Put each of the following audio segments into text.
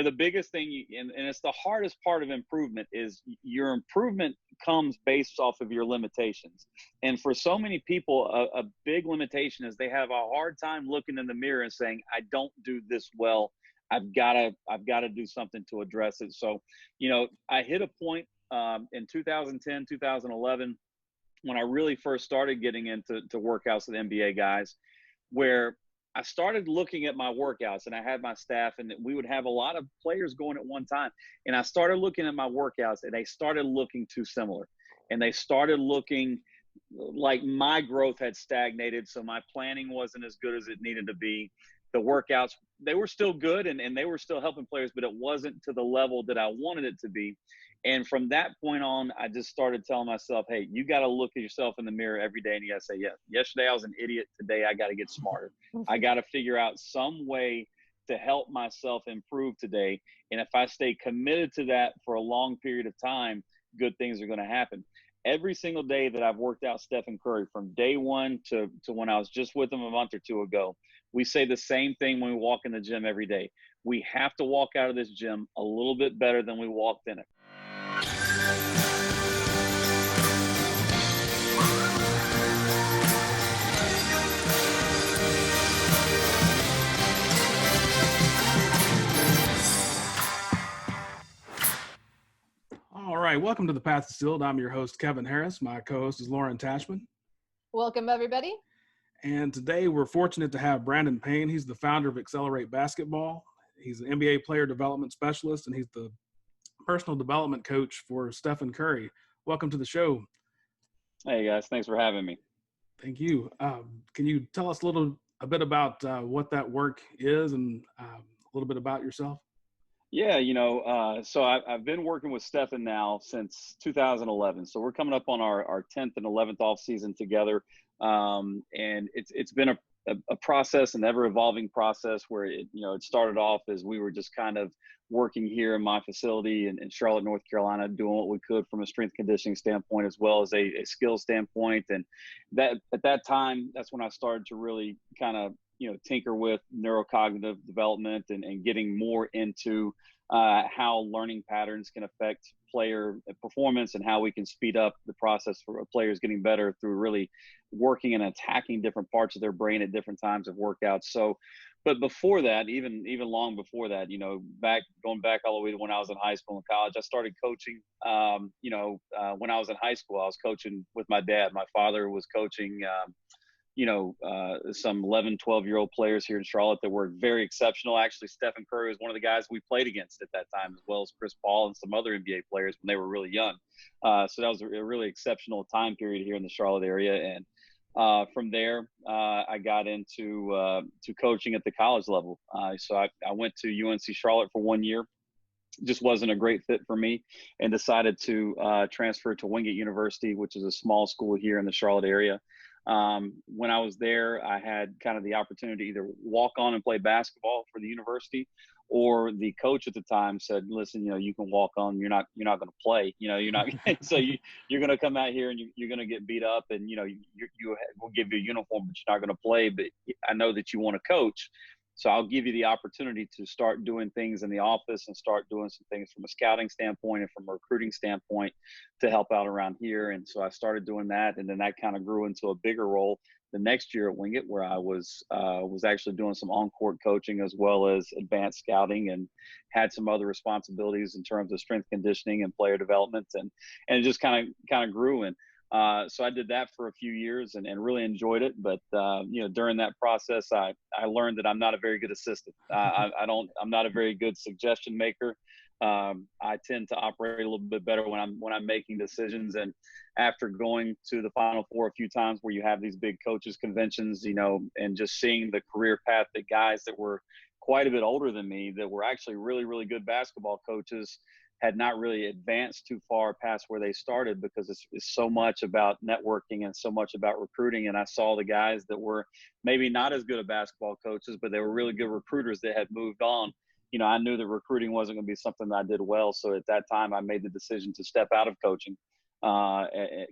the biggest thing, and it's the hardest part of improvement, is your improvement comes based off of your limitations. And for so many people, a big limitation is they have a hard time looking in the mirror and saying, I don't do this well. I've got to do something to address it. So, I hit a point in 2010, 2011, when I really first started getting into workouts with NBA guys, where I started looking at my workouts, and I had my staff, and we would have a lot of players going at one time. And I started looking at my workouts, and they started looking too similar. And they started looking like my growth had stagnated. So my planning wasn't as good as it needed to be. The workouts, they were still good, and they were still helping players, but it wasn't to the level that I wanted it to be. And from that point on, I just started telling myself, hey, you got to look at yourself in the mirror every day, and you got to say, yeah, yesterday I was an idiot. Today I got to get smarter. I got to figure out some way to help myself improve today. And if I stay committed to that for a long period of time, good things are going to happen. Every single day that I've worked out Stephen Curry, from day one to when I was just with him a month or two ago, we say the same thing when we walk in the gym every day. We have to walk out of this gym a little bit better than we walked in it. All right, welcome to the Path Distilled. I'm your host, Kevin Harris. My co-host is Lauren Tashman. Welcome, everybody. And today we're fortunate to have Brandon Payne. He's the founder of Accelerate Basketball. He's an NBA player development specialist, and he's the personal development coach for Stephen Curry. Welcome to the show. Hey, guys. Thanks for having me. Thank you. Can you tell us a bit about what that work is and a little bit about yourself? Yeah, so I've been working with Stephen now since 2011. So we're coming up on our 10th and 11th off season together. And it's been a process, an ever evolving process where it started off as we were just kind of working here in my facility in Charlotte, North Carolina, doing what we could from a strength conditioning standpoint, as well as a skill standpoint. And that at that time, that's when I started to really kind of, tinker with neurocognitive development and getting more into how learning patterns can affect player performance and how we can speed up the process for players getting better through really working and attacking different parts of their brain at different times of workouts. So, but before that, even long before that, going back all the way to when I was in high school and college, I started coaching. When I was in high school, I was coaching with my dad. My father was coaching some 11, 12-year-old players here in Charlotte that were very exceptional. Actually, Stephen Curry was one of the guys we played against at that time, as well as Chris Paul and some other NBA players when they were really young. So that was a really exceptional time period here in the Charlotte area. And from there, I got into to coaching at the college level. So I went to UNC Charlotte for 1 year. Just wasn't a great fit for me, and decided to transfer to Wingate University, which is a small school here in the Charlotte area. When I was there, I had kind of the opportunity to either walk on and play basketball for the university, or the coach at the time said, listen, you can walk on, you're not going to play, you're not, so you're going to come out here and you're going to get beat up, and, we'll give you a uniform, but you're not going to play. But I know that you want to coach. So I'll give you the opportunity to start doing things in the office and start doing some things from a scouting standpoint and from a recruiting standpoint to help out around here. And so I started doing that, and then that kind of grew into a bigger role the next year at Wingate, where I was actually doing some on-court coaching as well as advanced scouting, and had some other responsibilities in terms of strength conditioning and player development, and it just kind of grew. And so I did that for a few years and really enjoyed it. But, during that process, I learned that I'm not a very good assistant. I'm not a very good suggestion maker. I tend to operate a little bit better when I'm making decisions. And after going to the Final Four a few times, where you have these big coaches conventions, and just seeing the career path that guys that were quite a bit older than me, that were actually really, really good basketball coaches, had not really advanced too far past where they started, because it's so much about networking and so much about recruiting. And I saw the guys that were maybe not as good at basketball coaches, but they were really good recruiters that had moved on. I knew that recruiting wasn't going to be something that I did well. So at that time, I made the decision to step out of coaching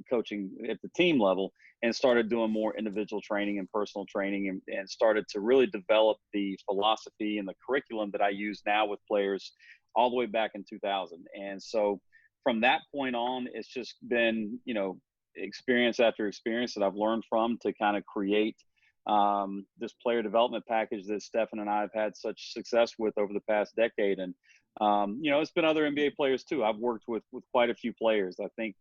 coaching at the team level, and started doing more individual training and personal training, and started to really develop the philosophy and the curriculum that I use now with players all the way back in 2000. And so from that point on, it's just been, experience after experience that I've learned from to kind of create this player development package that Stefan and I have had such success with over the past decade. And, it's been other NBA players too. I've worked with quite a few players. I think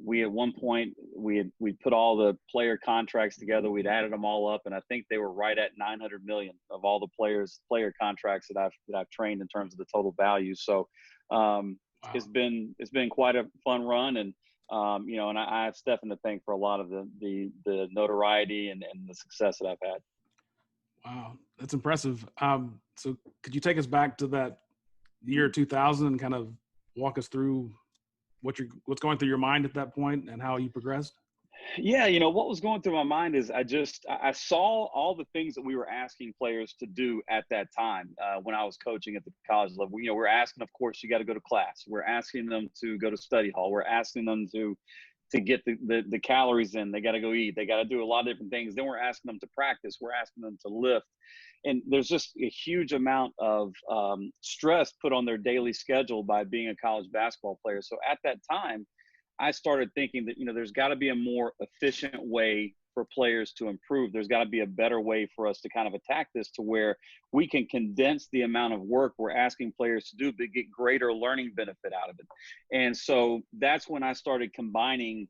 we, at one point, we put all the player contracts together. We'd added them all up, and I think they were right at 900 million of all the player contracts that I've trained in terms of the total value. So wow. It's been quite a fun run. And and I have Stefan to thank for a lot of the notoriety and the success that I've had. Wow, that's impressive. So could you take us back to that year 2000 and kind of walk us through what's going through your mind at that point and how you progressed? Yeah, what was going through my mind is I saw all the things that we were asking players to do at that time when I was coaching at the college level. We're asking, of course, you got to go to class. We're asking them to go to study hall. We're asking them to get the calories in. They got to go eat. They got to do a lot of different things. Then we're asking them to practice. We're asking them to lift. And there's just a huge amount of stress put on their daily schedule by being a college basketball player. So at that time, I started thinking that, there's got to be a more efficient way for players to improve. There's got to be a better way for us to kind of attack this to where we can condense the amount of work we're asking players to do, but get greater learning benefit out of it. And so that's when I started combining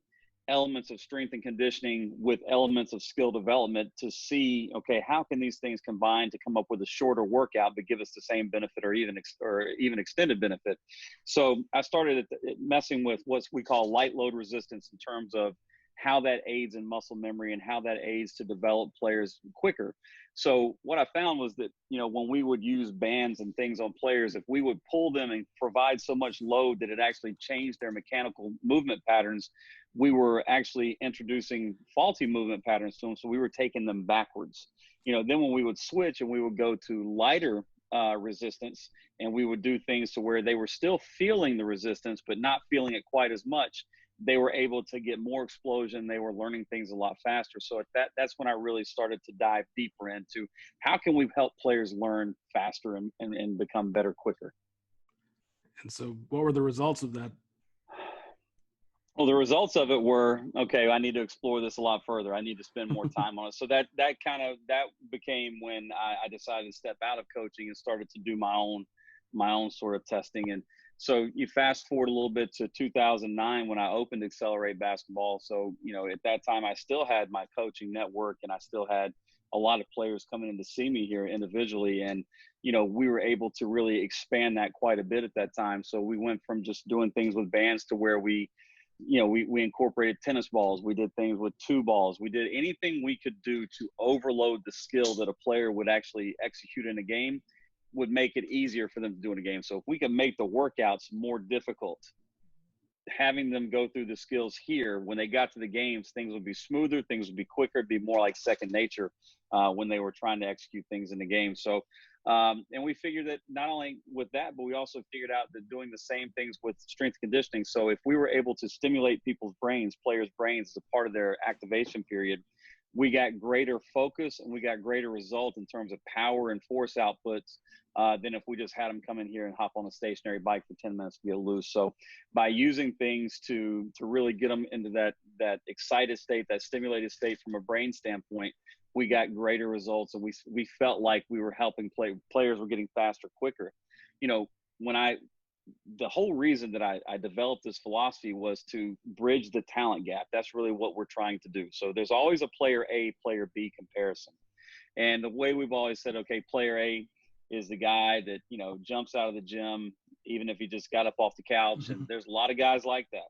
elements of strength and conditioning with elements of skill development to see, okay, how can these things combine to come up with a shorter workout but give us the same benefit or even extended benefit. So I started messing with what we call light load resistance in terms of how that aids in muscle memory and how that aids to develop players quicker. So what I found was that, when we would use bands and things on players, if we would pull them and provide so much load that it actually changed their mechanical movement patterns, we were actually introducing faulty movement patterns to them. So we were taking them backwards. Then when we would switch and we would go to lighter resistance, and we would do things to where they were still feeling the resistance, but not feeling it quite as much, they were able to get more explosion. They were learning things a lot faster. So at that's when I really started to dive deeper into how can we help players learn faster and become better quicker. And so what were the results of that? Well, the results of it were, okay, I need to explore this a lot further. I need to spend more time on it. So that became when I decided to step out of coaching and started to do my own sort of testing. And so you fast forward a little bit to 2009 when I opened Accelerate Basketball. So, at that time I still had my coaching network and I still had a lot of players coming in to see me here individually. And, we were able to really expand that quite a bit at that time. So we went from just doing things with bands to where we incorporated tennis balls. We did things with 2 balls. We did anything we could do to overload the skill that a player would actually execute in a game would make it easier for them to do in a game. So if we can make the workouts more difficult, having them go through the skills here, when they got to the games, things would be smoother, things would be quicker, it'd be more like second nature when they were trying to execute things in the game. So, and we figured that not only with that, but we also figured out that doing the same things with strength conditioning. So if we were able to stimulate people's brains, players' brains as a part of their activation period, we got greater focus and we got greater result in terms of power and force outputs than if we just had them come in here and hop on a stationary bike for 10 minutes to get loose. So by using things to really get them into that excited state, that stimulated state from a brain standpoint, we got greater results, and we felt like we were helping players were getting faster, quicker. The whole reason that I developed this philosophy was to bridge the talent gap. That's really what we're trying to do. So there's always a player A, player B comparison. And the way we've always said, okay, player A is the guy that, jumps out of the gym, even if he just got up off the couch. And there's a lot of guys like that.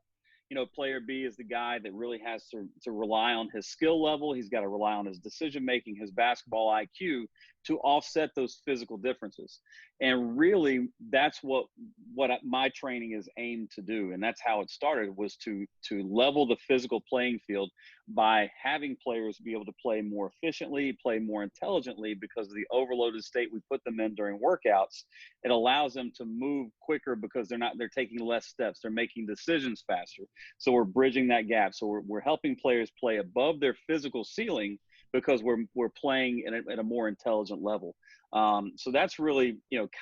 Player B is the guy that really has to rely on his skill level. He's got to rely on his decision-making, his basketball IQ, to offset those physical differences. And really, that's what my training is aimed to do. And that's how it started, was to level the physical playing field by having players be able to play more efficiently, play more intelligently, because of the overloaded state we put them in during workouts. It allows them to move quicker because they're taking less steps. They're making decisions faster. So we're bridging that gap. So we're helping players play above their physical ceiling, because we're playing at a more intelligent level. So that's really,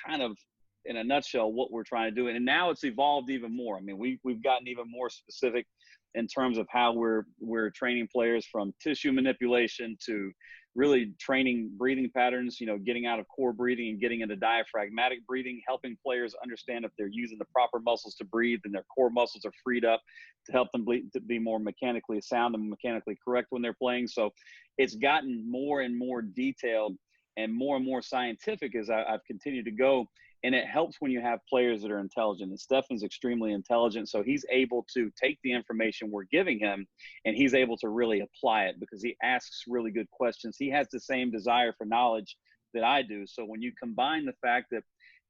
kind of in a nutshell what we're trying to do. And now it's evolved even more. I mean, we've gotten even more specific in terms of how we're training players, from tissue manipulation to really training breathing patterns, getting out of core breathing and getting into diaphragmatic breathing, helping players understand if they're using the proper muscles to breathe and their core muscles are freed up to help them to be more mechanically sound and mechanically correct when they're playing. So it's gotten more and more detailed and more scientific as I've continued to go. And it helps when you have players that are intelligent. And Stefan's extremely intelligent, so he's able to take the information we're giving him and he's able to really apply it, because he asks really good questions. He has the same desire for knowledge that I do. So when you combine the fact that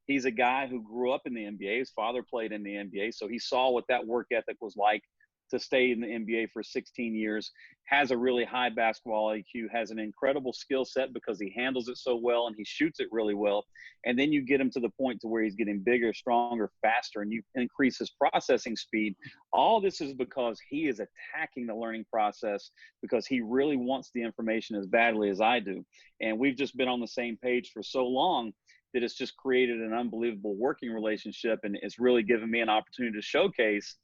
he's a guy who grew up in the NBA, his father played in the NBA, so he saw what that work ethic was like to stay in the NBA for 16 years, has a really high basketball IQ, has an incredible skill set because he handles it so well and he shoots it really well. And then you get him to the point to where he's getting bigger, stronger, faster, and you increase his processing speed. All this is because he is attacking the learning process, because he really wants the information as badly as I do. And we've just been on the same page for so long that it's just created an unbelievable working relationship. And it's really given me an opportunity to showcase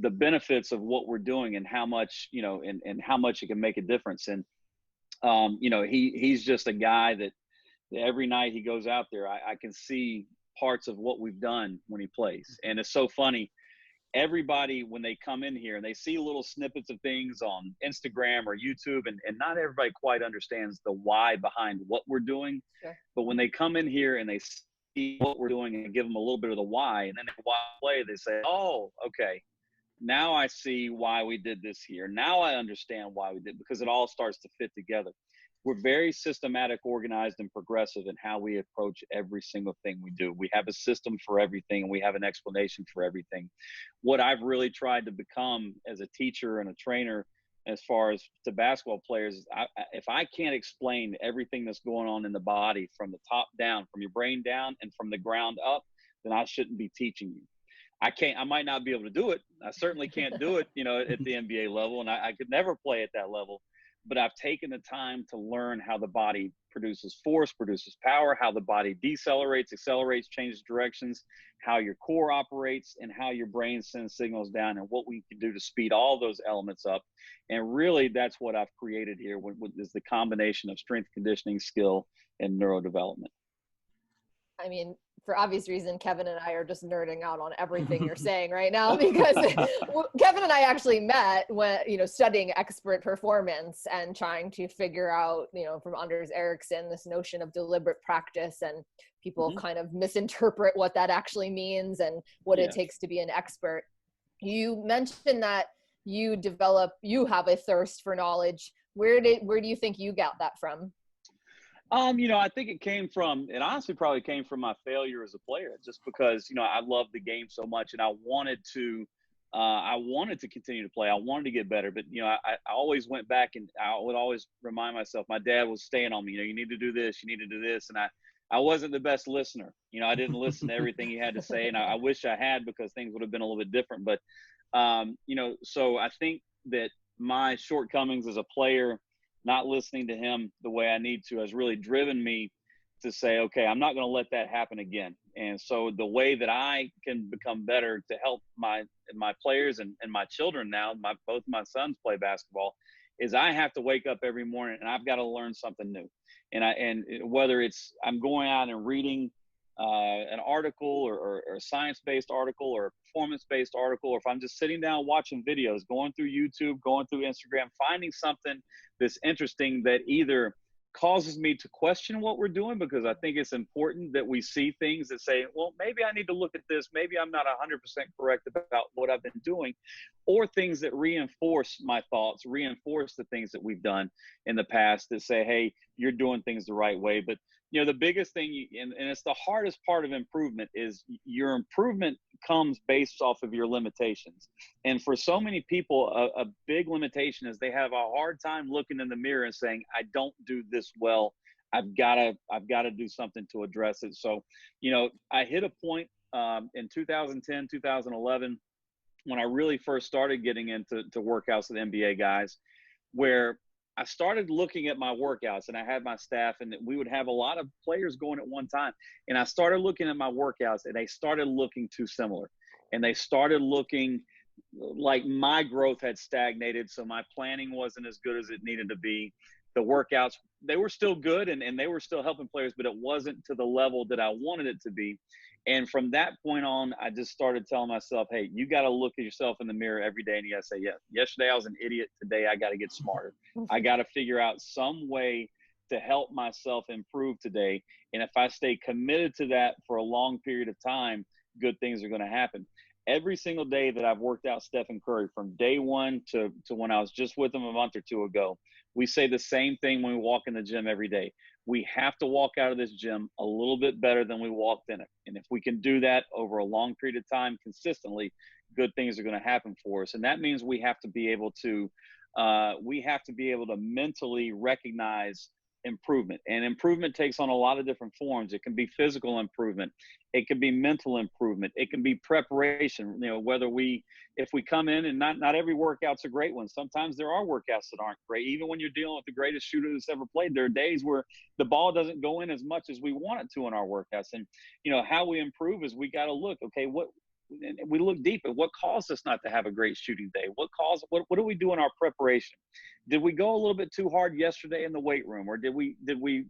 the benefits of what we're doing and how much, and how much it can make a difference. And, he's just a guy that every night he goes out there, I can see parts of what we've done when he plays. And it's so funny. Everybody, when they come in here and they see little snippets of things on Instagram or YouTube, and not everybody quite understands the why behind what we're doing. Sure. But when they come in here and they see what we're doing and give them a little bit of the why, and then they watch play, they say, oh, okay, now I see why we did this here. Now I understand why we did, because it all starts to fit together. We're very systematic, organized, and progressive in how we approach every single thing we do. We have a system for everything, and we have an explanation for everything. What I've really tried to become as a teacher and a trainer, as far as to basketball players, is if I can't explain everything that's going on in the body from the top down, from your brain down, and from the ground up, then I shouldn't be teaching you. I might not be able to do it. I certainly can't do it, at the NBA level, and I could never play at that level. But I've taken the time to learn how the body produces force, produces power, how the body decelerates, accelerates, changes directions, how your core operates, and how your brain sends signals down, and what we can do to speed all those elements up. And really, that's what I've created here, is the combination of strength conditioning, skill, and neurodevelopment. I mean, for obvious reason, Kevin and I are just nerding out on everything you're saying right now, because Kevin and I actually met when, studying expert performance and trying to figure out, from Anders Ericsson, this notion of deliberate practice, and people kind of misinterpret what that actually means and what it takes to be an expert. You mentioned that you have a thirst for knowledge. Where do you think you got that from? I think it honestly probably came from my failure as a player, just because, I loved the game so much, and I wanted to continue to play. I wanted to get better, but, I always went back, and I would always remind myself, my dad was staying on me, you need to do this, you need to do this. And I wasn't the best listener. I didn't listen to everything he had to say, and I wish I had, because things would have been a little bit different. But, so I think that my shortcomings as a player, not listening to him the way I need to, has really driven me to say, okay, I'm not going to let that happen again. And so the way that I can become better to help my players and my children now, both my sons play basketball, is I have to wake up every morning and I've got to learn something new. And whether it's I'm going out and reading an article or a science-based article or a performance-based article, or if I'm just sitting down watching videos, going through YouTube, going through Instagram, finding something that's interesting that either causes me to question what we're doing, because I think it's important that we see things that say, well, maybe I need to look at this. Maybe I'm not 100% correct about what I've been doing, or things that reinforce my thoughts, reinforce the things that we've done in the past that say, hey, you're doing things the right way. But, the biggest thing, and it's the hardest part of improvement, is your improvement comes based off of your limitations. And for so many people, a big limitation is they have a hard time looking in the mirror and saying, I don't do this well. I've got to do something to address it. So, I hit a point in 2010, 2011, when I really first started getting into workouts with NBA guys, where I started looking at my workouts, and I had my staff, and we would have a lot of players going at one time. And I started looking at my workouts, and they started looking too similar. And they started looking like my growth had stagnated. So my planning wasn't as good as it needed to be. The workouts, they were still good, and they were still helping players, but it wasn't to the level that I wanted it to be. And from that point on, I just started telling myself, hey, you got to look at yourself in the mirror every day, and you got to say, yeah, yesterday I was an idiot. Today I got to get smarter. I got to figure out some way to help myself improve today. And if I stay committed to that for a long period of time, good things are going to happen. Every single day that I've worked out Stephen Curry, from day one to when I was just with him a month or two ago, we say the same thing when we walk in the gym every day. We have to walk out of this gym a little bit better than we walked in it. And if we can do that over a long period of time consistently, good things are going to happen for us. And that means we have to be able to mentally recognize improvement. And improvement takes on a lot of different forms. It can be physical improvement. It can be mental improvement. It can be preparation. If we come in, and not every workout's a great one. Sometimes there are workouts that aren't great. Even when you're dealing with the greatest shooter that's ever played, there are days where the ball doesn't go in as much as we want it to in our workouts. And, how we improve is we got to look, okay, we look deep at what caused us not to have a great shooting day. What do we do in our preparation? Did we go a little bit too hard yesterday in the weight room, or did we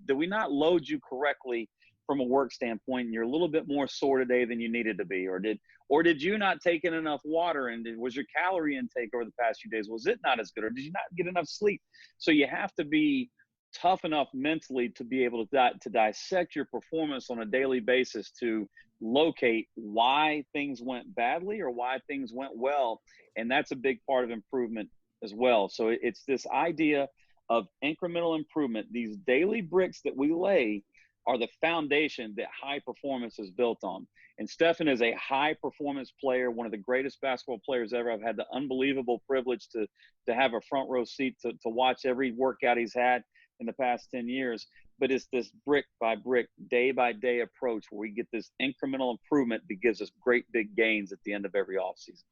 not load you correctly from a work standpoint, and you're a little bit more sore today than you needed to be? Or did you not take in enough water, and was your calorie intake over the past few days, was it not as good, or did you not get enough sleep? So you have to be tough enough mentally to be able to dissect your performance on a daily basis, to locate why things went badly or why things went well. And that's a big part of improvement as well. So it's this idea of incremental improvement. These daily bricks that we lay are the foundation that high performance is built on. And Stephen is a high performance player, one of the greatest basketball players ever. I've had the unbelievable privilege to have a front row seat to watch every workout he's had in the past 10 years. But it's this brick by brick, day by day approach where we get this incremental improvement that gives us great big gains at the end of every offseason.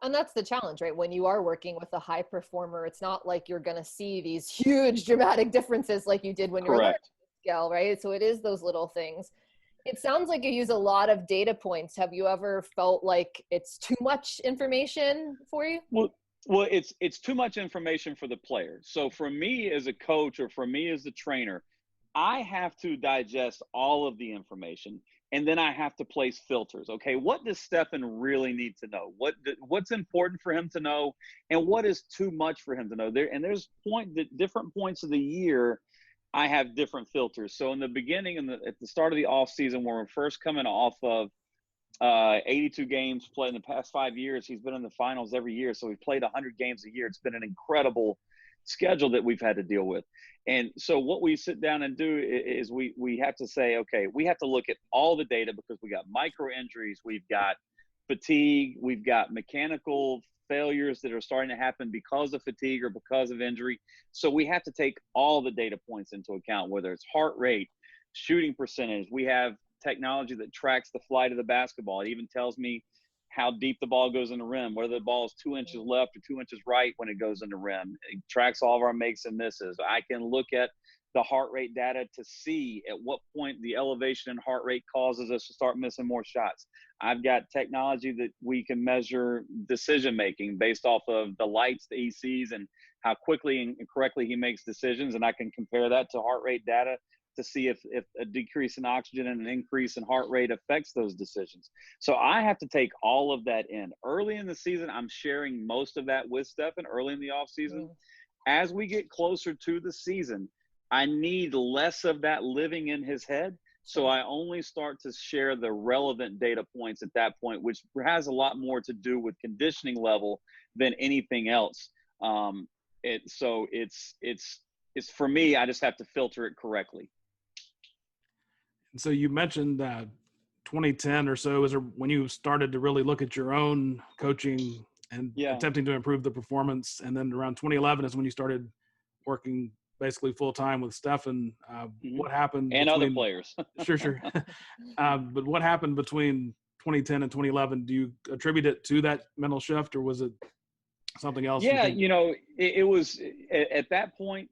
And that's the challenge, right? When you are working with a high performer, it's not like you're going to see these huge dramatic differences like you did when you were on the scale, right? So it is those little things. It sounds like you use a lot of data points. Have you ever felt like it's too much information for you? Well, it's too much information for the player. So for me as a coach, or for me as the trainer, I have to digest all of the information, and then I have to place filters. Okay, what does Stephen really need to know? What's important for him to know, and what is too much for him to know? There's different points of the year, I have different filters. So in the beginning, at the start of the off season, when we're first coming off of 82 games played in the past 5 years, he's been in the finals every year. So we played 100 games a year. It's been an incredible schedule that we've had to deal with. And so what we sit down and do is we have to say, okay, we have to look at all the data, because we got micro injuries, we've got fatigue, we've got mechanical failures that are starting to happen because of fatigue or because of injury. So we have to take all the data points into account, whether it's heart rate, shooting percentage. We have technology that tracks the flight of the basketball. It even tells me how deep the ball goes in the rim, whether the ball is 2 inches left or 2 inches right when it goes in the rim. It tracks all of our makes and misses. I can look at the heart rate data to see at what point the elevation in heart rate causes us to start missing more shots. I've got technology that we can measure decision making based off of the lights that he sees and how quickly and correctly he makes decisions. And I can compare that to heart rate data to see if a decrease in oxygen and an increase in heart rate affects those decisions. So I have to take all of that in. Early in the season, I'm sharing most of that with Stephen early in the off season. As we get closer to the season, I need less of that living in his head. So I only start to share the relevant data points at that point, which has a lot more to do with conditioning level than anything else. So it's for me, I just have to filter it correctly. So you mentioned 2010 or so is when you started to really look at your own coaching and attempting to improve the performance. And then around 2011 is when you started working basically full time with Stefan. What happened? And other players. Sure. But what happened between 2010 and 2011? Do you attribute it to that mental shift, or was it something else? Yeah, it was at that point,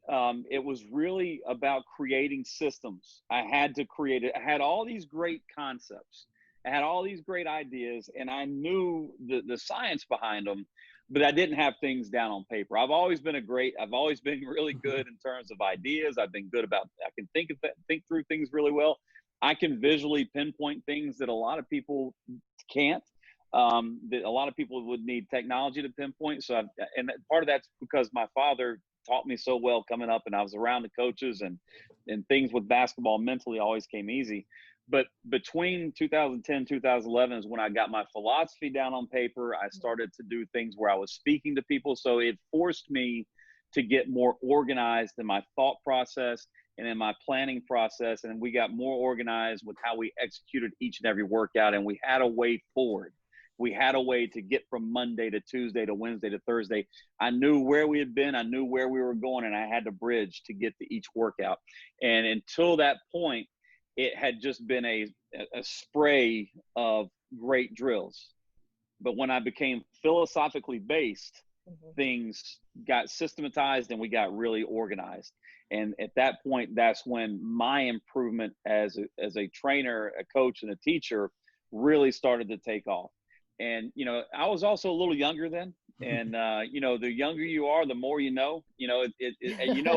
it was really about creating systems. I had to create it. I had all these great concepts. I had all these great ideas, and I knew the science behind them, but I didn't have things down on paper. I've always been really good in terms of ideas. I've been good I can think through things really well. I can visually pinpoint things that a lot of people can't. That a lot of people would need technology to pinpoint. So, and part of that's because my father taught me so well coming up, and I was around the coaches, and things with basketball mentally always came easy. But between 2010, 2011 is when I got my philosophy down on paper. I started to do things where I was speaking to people. So it forced me to get more organized in my thought process and in my planning process. And we got more organized with how we executed each and every workout. And we had a way forward. We had a way to get from Monday to Tuesday to Wednesday to Thursday. I knew where we had been. I knew where we were going, and I had to bridge to get to each workout. And until that point, it had just been a spray of great drills. But when I became philosophically based, things got systematized and we got really organized. And at that point, that's when my improvement as a trainer, a coach, and a teacher really started to take off. And, I was also a little younger then. And, the younger you are, the more you know.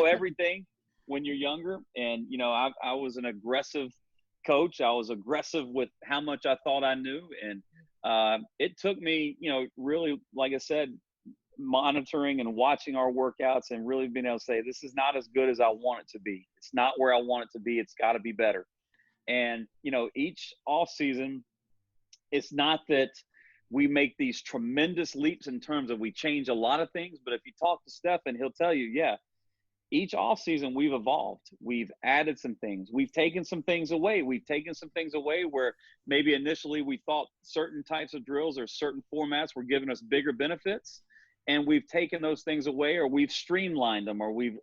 Everything when you're younger. And, I was an aggressive coach. I was aggressive with how much I thought I knew. And it took me, really, like I said, monitoring and watching our workouts and really being able to say, this is not as good as I want it to be. It's not where I want it to be. It's got to be better. And, each off season, it's not that we make these tremendous leaps in terms of we change a lot of things. But if you talk to Stefan, he'll tell you, each offseason we've evolved. We've added some things. We've taken some things away. Where maybe initially we thought certain types of drills or certain formats were giving us bigger benefits. And we've taken those things away, or we've streamlined them, or we've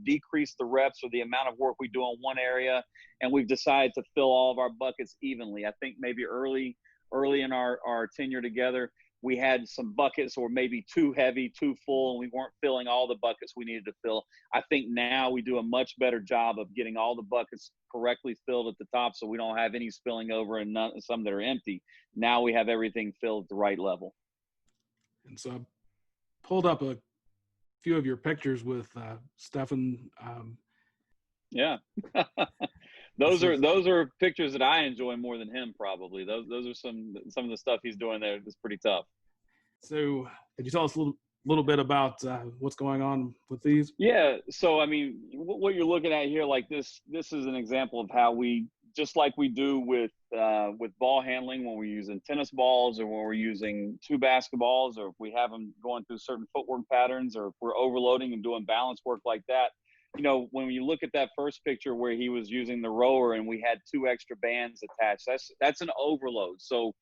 decreased the reps or the amount of work we do on one area. And we've decided to fill all of our buckets evenly. I think maybe early in our tenure together, we had some buckets or maybe too heavy, too full, and we weren't filling all the buckets we needed to fill. I think now we do a much better job of getting all the buckets correctly filled at the top, so we don't have any spilling over and some that are empty. Now we have everything filled at the right level. And so I pulled up a few of your pictures with Stefan. Yeah. Those are pictures that I enjoy more than him, probably. Those are some of the stuff he's doing there that's pretty tough. So could you tell us a little bit about what's going on with these? Yeah. So, I mean, what you're looking at here, like this is an example of how we, just like we do with ball handling when we're using tennis balls or when we're using two basketballs, or if we have them going through certain footwork patterns, or if we're overloading and doing balance work like that. When you look at that first picture where he was using the rower and we had two extra bands attached, that's an overload. So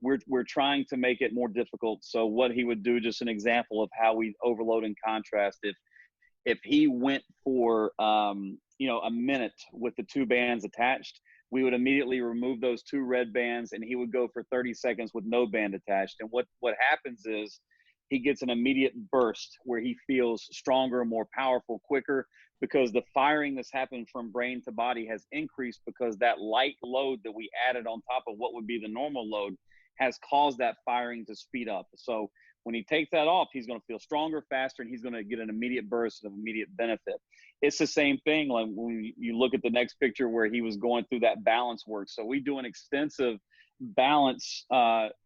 we're trying to make it more difficult. So what he would do, just an example of how we overload in contrast, if he went for a minute with the two bands attached, we would immediately remove those two red bands and he would go for 30 seconds with no band attached. And what happens is he gets an immediate burst where he feels stronger, more powerful, quicker, because the firing that's happened from brain to body has increased because that light load that we added on top of what would be the normal load has caused that firing to speed up. So when he takes that off, he's going to feel stronger, faster, and he's going to get an immediate burst of immediate benefit. It's the same thing like when you look at the next picture where he was going through that balance work. So we do an extensive balance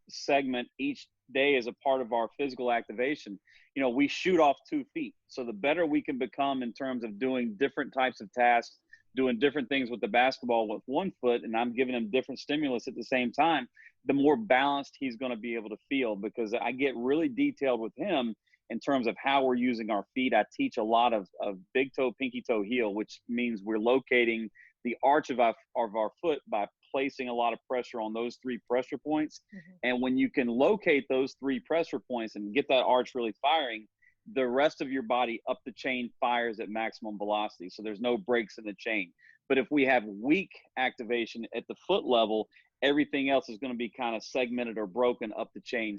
segment each day as a part of our physical activation. You know, we shoot off 2 feet. So the better we can become in terms of doing different types of tasks, doing different things with the basketball with 1 foot, and I'm giving him different stimulus at the same time, the more balanced he's going to be able to feel, because I get really detailed with him in terms of how we're using our feet. I teach a lot of big toe, pinky toe, heel, which means we're locating the arch of our foot by placing a lot of pressure on those 3 pressure points. And when you can locate those 3 pressure points and get that arch really firing, the rest of your body up the chain fires at maximum velocity. So there's no breaks in the chain. But if we have weak activation at the foot level, everything else is going to be kind of segmented or broken up the chain,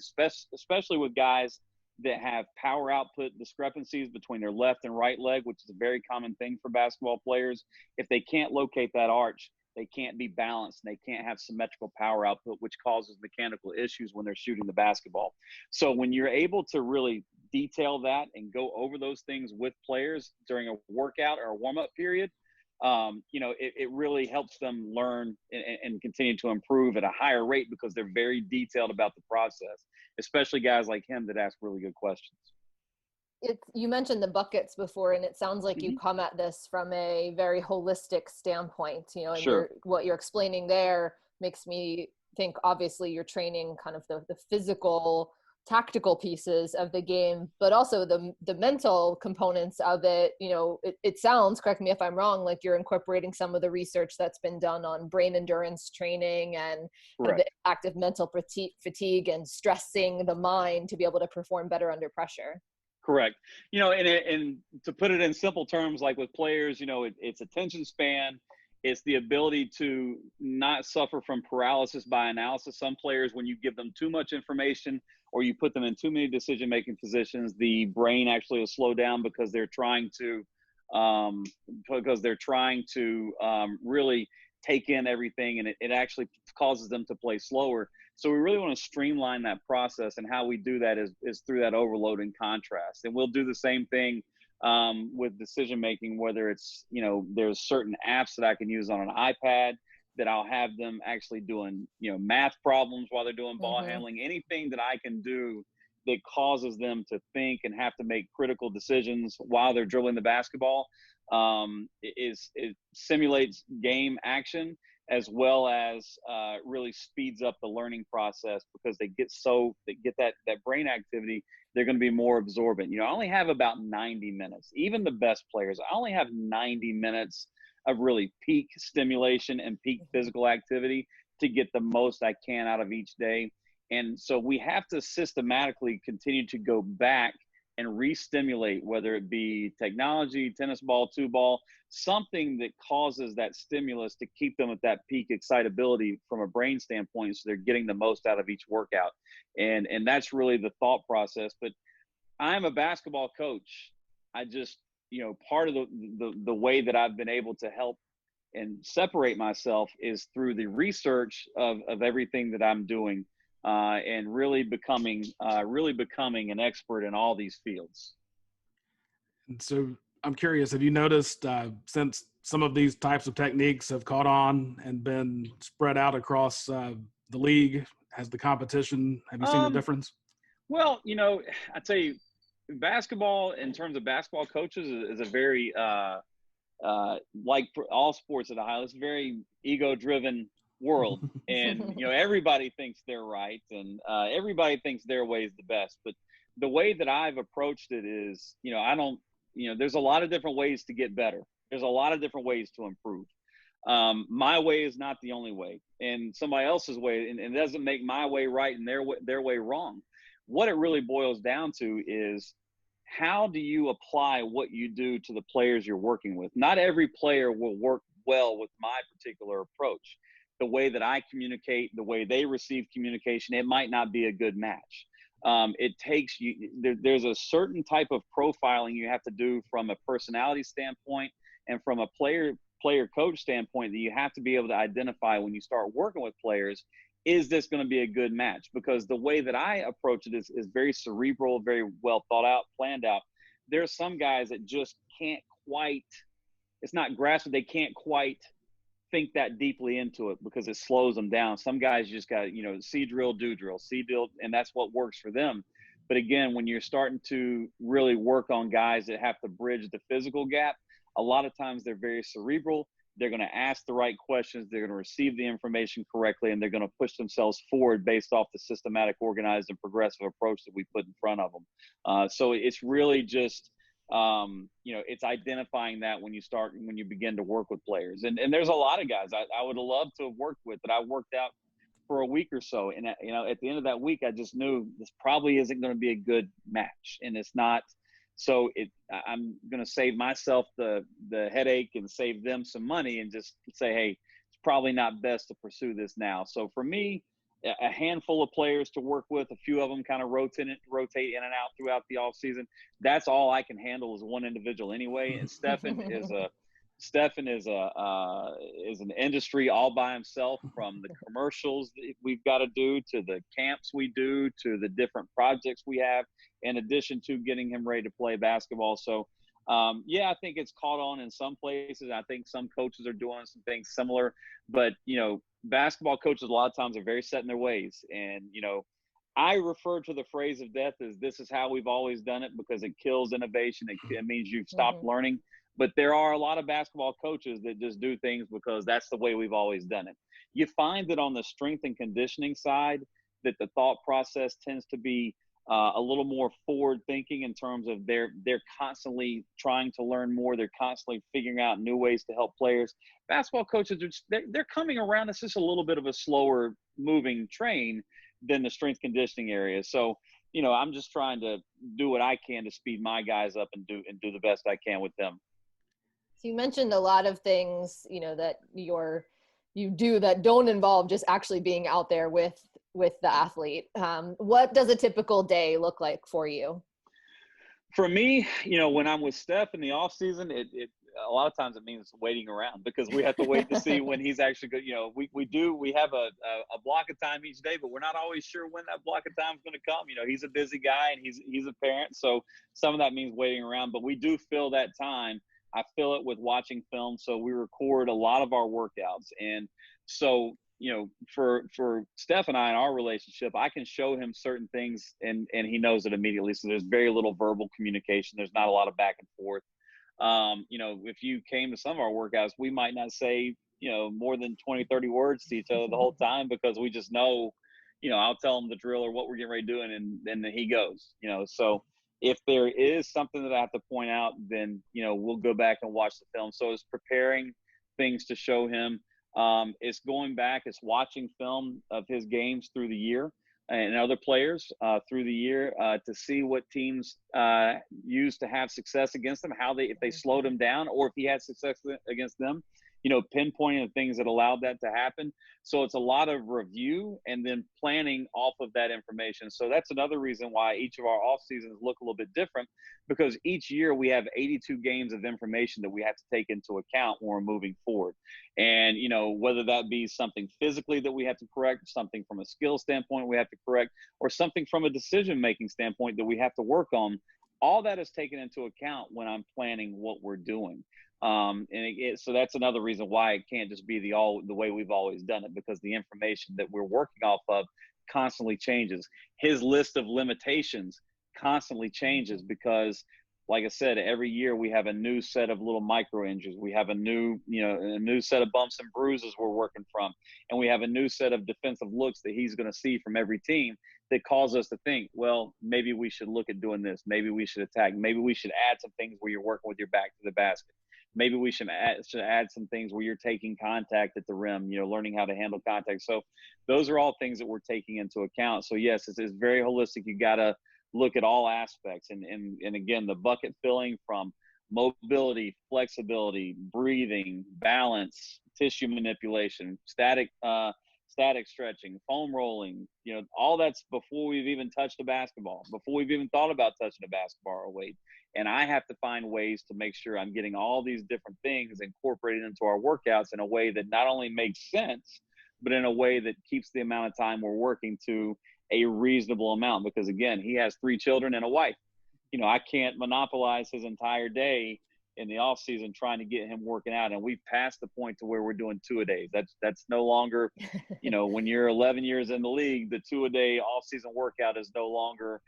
especially with guys that have power output discrepancies between their left and right leg, which is a very common thing for basketball players. If they can't locate that arch, they can't be balanced, and they can't have symmetrical power output, which causes mechanical issues when they're shooting the basketball. So when you're able to really detail that and go over those things with players during a workout or a warm-up period, you know, it really helps them learn and continue to improve at a higher rate, because they're very detailed about the process, especially guys like him that ask really good questions. You mentioned the buckets before, and it sounds like you come at this from a very holistic standpoint, you know, and Sure. what you're explaining there makes me think, obviously you're training kind of the physical, tactical pieces of the game, but also the mental components of it. You know, it sounds, correct me if I'm wrong, like you're incorporating some of the research that's been done on brain endurance training and the active mental fatigue and stressing the mind to be able to perform better under pressure. Correct. You know, and to put it in simple terms, like with players, you know, it's attention span. It's the ability to not suffer from paralysis by analysis. Some players, when you give them too much information or you put them in too many decision-making positions, the brain actually will slow down because they're trying to really take in everything, and it actually causes them to play slower. So we really want to streamline that process, and how we do that is through that overload and contrast. And we'll do the same thing with decision making, whether it's, you know, there's certain apps that I can use on an iPad that I'll have them actually doing, you know, math problems while they're doing ball handling. Anything that I can do that causes them to think and have to make critical decisions while they're dribbling the basketball, it simulates game action, as well as really speeds up the learning process, because they get that brain activity. They're going to be more absorbent. You know, I only have about 90 minutes. Even the best players, I only have 90 minutes of really peak stimulation and peak physical activity to get the most I can out of each day. And so we have to systematically continue to go back and re-stimulate, whether it be technology, tennis ball, 2-ball, something that causes that stimulus to keep them at that peak excitability from a brain standpoint, so they're getting the most out of each workout. And that's really the thought process. But I'm a basketball coach. I just, you know, part of the way that I've been able to help and separate myself is through the research of everything that I'm doing. And really becoming an expert in all these fields. And so I'm curious, have you noticed since some of these types of techniques have caught on and been spread out across the league, has the competition, have you seen the difference? Well, you know, I tell you, basketball, in terms of basketball coaches, is a very, like for all sports at a high level, it's a very ego-driven world. And, you know, everybody thinks they're right, and everybody thinks their way is the best. But the way that I've approached it is, you know, there's a lot of different ways to get better. There's a lot of different ways to improve. My way is not the only way, and somebody else's way, and it doesn't make my way right and their way wrong. What it really boils down to is, how do you apply what you do to the players you're working with? Not every player will work well with my particular approach. The way that I communicate, the way they receive communication, it might not be a good match. It takes you, there's a certain type of profiling you have to do from a personality standpoint and from a player coach standpoint, that you have to be able to identify when you start working with players. Is this going to be a good match? Because the way that I approach it is very cerebral, very well thought out, planned out. There's some guys that just can't quite, it's not grasping, they can't quite think that deeply into it because it slows them down. Some guys just got, see drill, do drill, see drill, and that's what works for them. But again, when you're starting to really work on guys that have to bridge the physical gap, a lot of times they're very cerebral. They're going to ask the right questions. They're going to receive the information correctly, and they're going to push themselves forward based off the systematic, organized, and progressive approach that we put in front of them. So it's really just, it's identifying that when you begin to work with players. And there's a lot of guys I would have loved to have worked with that I worked out for a week or so. And, at the end of that week, I just knew this probably isn't going to be a good match. And it's not. So I'm going to save myself the headache and save them some money and just say, hey, it's probably not best to pursue this now. So for me, a handful of players to work with, a few of them kind of rotate in and out throughout the off season. That's all I can handle as one individual anyway. And Stephen is an industry all by himself, from the commercials that we've got to do to the camps we do to the different projects we have, in addition to getting him ready to play basketball. So, I think it's caught on in some places. I think some coaches are doing some things similar, but, basketball coaches a lot of times are very set in their ways. And, I refer to the phrase of death as this is how we've always done it, because it kills innovation. It means you've stopped learning. But there are a lot of basketball coaches that just do things because that's the way we've always done it. You find that on the strength and conditioning side, that the thought process tends to be a little more forward thinking in terms of they're constantly trying to learn more. They're constantly figuring out new ways to help players. Basketball coaches, they're coming around. It's just a little bit of a slower moving train than the strength conditioning area. So, I'm just trying to do what I can to speed my guys up and do the best I can with them. So you mentioned a lot of things, that you do that don't involve just actually being out there with the athlete. What does a typical day look like for you? For me, when I'm with Steph in the off season, it a lot of times it means waiting around, because we have to wait to see when he's actually good. We have a block of time each day, but we're not always sure when that block of time is going to come. He's a busy guy and he's a parent. So some of that means waiting around, but we do fill that time. I fill it with watching film. So we record a lot of our workouts. And so, for Steph and I in our relationship, I can show him certain things and he knows it immediately. So there's very little verbal communication. There's not a lot of back and forth. If you came to some of our workouts, we might not say, more than 20, 30 words to each other the whole time, because we just know, I'll tell him the drill or what we're getting ready to do, and then he goes, so if there is something that I have to point out, then, we'll go back and watch the film. So it's preparing things to show him. It's going back, it's watching film of his games through the year and other players through the year to see what teams use to have success against them, if they slowed him down, or if he had success against them, pinpointing the things that allowed that to happen. So it's a lot of review and then planning off of that information. So that's another reason why each of our off seasons look a little bit different, because each year we have 82 games of information that we have to take into account when we're moving forward. And, whether that be something physically that we have to correct, something from a skill standpoint we have to correct, or something from a decision-making standpoint that we have to work on, all that is taken into account when I'm planning what we're doing. So that's another reason why it can't just be the way we've always done it, because the information that we're working off of constantly changes. His list of limitations constantly changes because, like I said, every year we have a new set of little micro injuries. We have a new set of bumps and bruises we're working from, and we have a new set of defensive looks that he's going to see from every team that cause us to think, well, maybe we should look at doing this. Maybe we should attack. Maybe we should add some things where you're working with your back to the basket. Maybe we should add some things where you're taking contact at the rim, learning how to handle contact. So those are all things that we're taking into account. So yes, it's very holistic. You got to look at all aspects. And again, the bucket filling from mobility, flexibility, breathing, balance, tissue manipulation, static stretching, foam rolling, all that's before we've even touched a basketball, before we've even thought about touching a basketball or weight. And I have to find ways to make sure I'm getting all these different things incorporated into our workouts in a way that not only makes sense, but in a way that keeps the amount of time we're working to a reasonable amount. Because again, he has 3 children and a wife. I can't monopolize his entire day in the off season trying to get him working out. And we've passed the point to where we're doing 2-a-days. That's no longer, when you're 11 years in the league, the 2-a-day off season workout is no longer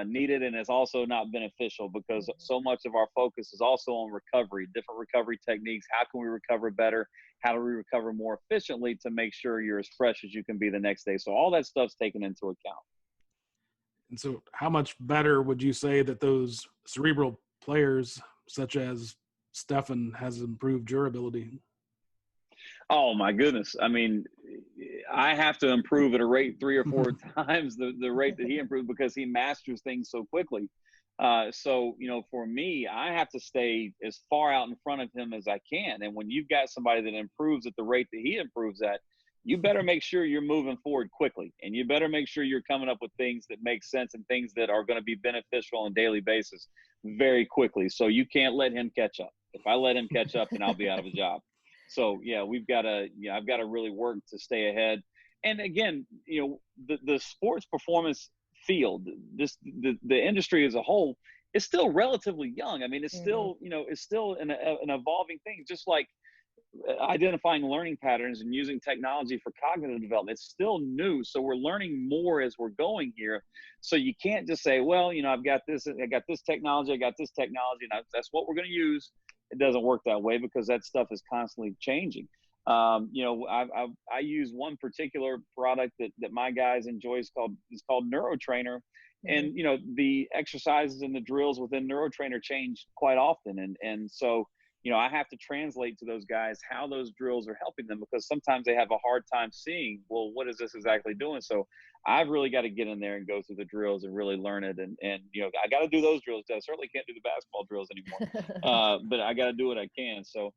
needed, and it's also not beneficial because so much of our focus is also on recovery, different recovery techniques. How can we recover better? How do we recover more efficiently to make sure you're as fresh as you can be the next day? So all that stuff's taken into account. And so how much better would you say that those cerebral players such as Stefan has improved your ability? Oh my goodness. I mean, I have to improve at a rate 3 or 4 times the rate that he improved because he masters things so quickly. So, for me, I have to stay as far out in front of him as I can. And when you've got somebody that improves at the rate that he improves at, you better make sure you're moving forward quickly. And you better make sure you're coming up with things that make sense and things that are going to be beneficial on a daily basis very quickly. So you can't let him catch up. If I let him catch up, then I'll be out of a job. So yeah, I've got to really work to stay ahead. And again, the sports performance field, the industry as a whole is still relatively young. I mean, it's still, it's still an evolving thing, just like identifying learning patterns and using technology for cognitive development. It's still new. So we're learning more as we're going here. So you can't just say, well, I've got this technology, and that's what we're going to use. It doesn't work that way because that stuff is constantly changing. I use one particular product that my guys enjoy. It's called Neurotrainer. And, the exercises and the drills within Neurotrainer change quite often. And so, I have to translate to those guys how those drills are helping them because sometimes they have a hard time seeing, well, what is this exactly doing? So I've really got to get in there and go through the drills and really learn it. And I got to do those drills. I certainly can't do the basketball drills anymore, but I got to do what I can. So,